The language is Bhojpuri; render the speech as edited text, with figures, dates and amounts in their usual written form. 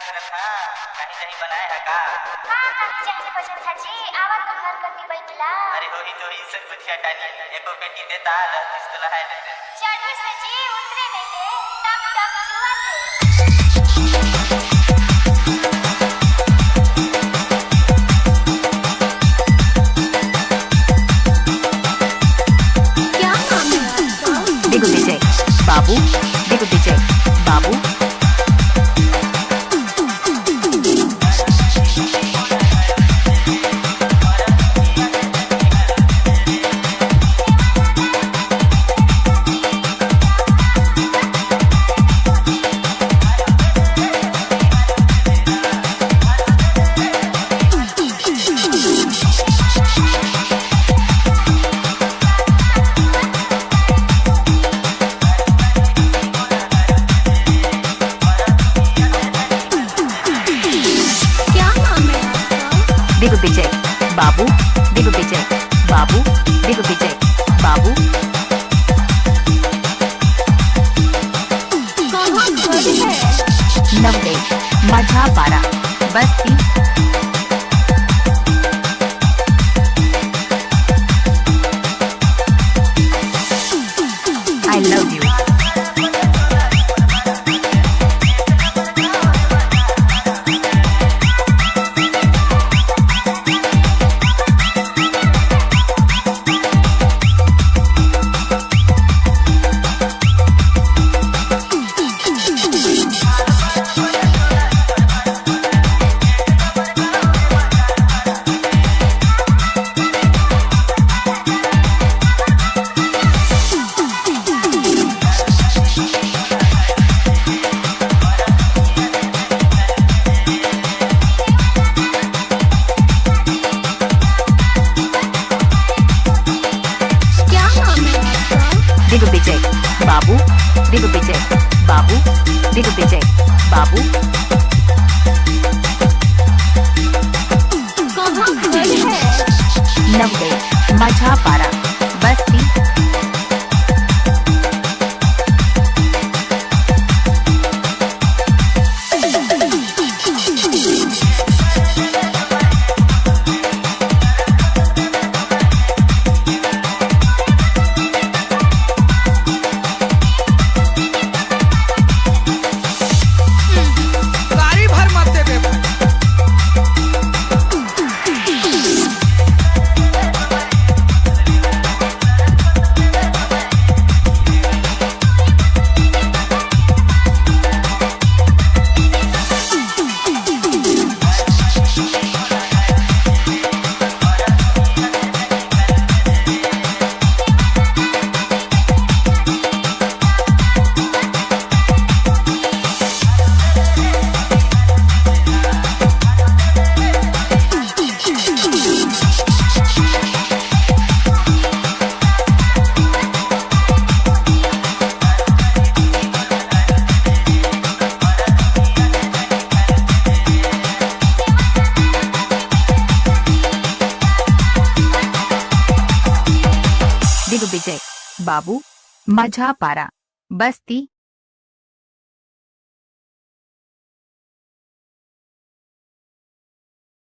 करत हा कहीं नहीं बनाए है का कहीं चाहिए बचन था जी आवा तो घर करती बैठला। अरे हो ही सब कुछ हटानी एको पेटी देता लतीस तो लहाय लेते चढ़ी से जी उतरे नहीं दे टप टप छुआ Digo DJ Babu, Digo DJ Babu. Digo DJ Babu, Digo DJ Babu, Digo DJ Babu. नवले माझा पारा बस्ती I love you. Digo DJ Babu, Digo DJ Babu, Digo DJ Babu. नवले माझा पारा बस्ती गाड़ी भर मत देबे भाई। Digo DJ Babu, माझा पारा बस्ती